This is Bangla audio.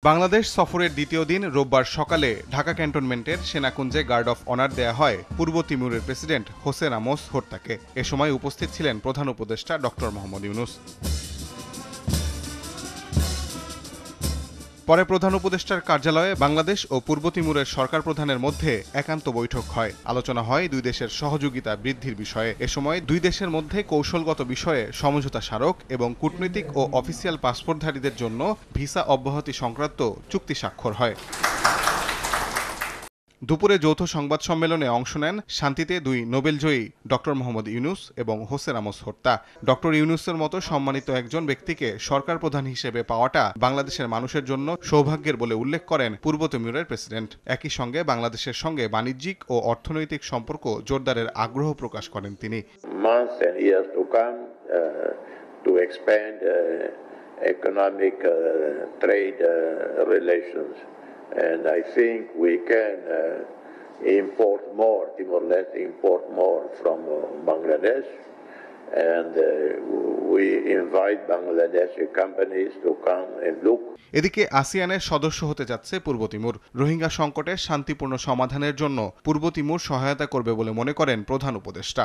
বাংলাদেশ সফরের দ্বিতীয় দিন রোববার সকালে ঢাকা ক্যান্টনমেন্টের সেনাকুঞ্জে গার্ড অফ অনার দেয়া হয় পূর্ব তিমুরের প্রেসিডেন্ট হোসে রামোস হোর্তাকে। এ সময় উপস্থিত ছিলেন প্রধান উপদেষ্টা ডক্টর মোহাম্মদ ইউনূস। পরে প্রধান উপদেষ্টার কার্যালয়ে বাংলাদেশ ও পূর্ব তিমুরের সরকার প্রধানের মধ্যে একান্ত বৈঠক হয়। আলোচনা হয় দুই দেশের সহযোগিতা বৃদ্ধির বিষয়ে। এ সময় দুই দেশের মধ্যে কৌশলগত বিষয়ে সমঝোতা স্মারক এবং কূটনৈতিক ও অফিসিয়াল পাসপোর্টধারীদের জন্য ভিসা অব্যাহতি সংক্রান্ত চুক্তি স্বাক্ষর হয়। দুপুরে যৌথ সংবাদ সম্মেলনে অংশ নেন শান্তিতে দুই নোবেলজয়ী ডক্টর মোহাম্মদ ইউনূস এবং হোসে রামোস হোর্তা। ডক্টর ইউনূসের মতো সম্মানিত একজন ব্যক্তিকে সরকার প্রধান হিসেবে পাওয়াটা বাংলাদেশের মানুষের জন্য সৌভাগ্যের বলে উল্লেখ করেন পূর্ব তিমুরের প্রেসিডেন্ট। একই সঙ্গে বাংলাদেশের সঙ্গে বাণিজ্যিক ও অর্থনৈতিক সম্পর্ক জোরদারের আগ্রহ প্রকাশ করেন তিনি। And I think we can import more, Timor-Leste import more from Bangladesh, and we invite Bangladeshi companies to come and look. এদিকে আসিয়ানের সদস্য হতে যাচ্ছে পূর্ব তিমুর। রোহিঙ্গা সংকটের শান্তিপূর্ণ সমাধানের জন্য পূর্ব তিমুর সহায়তা করবে বলে মনে করেন প্রধান উপদেষ্টা।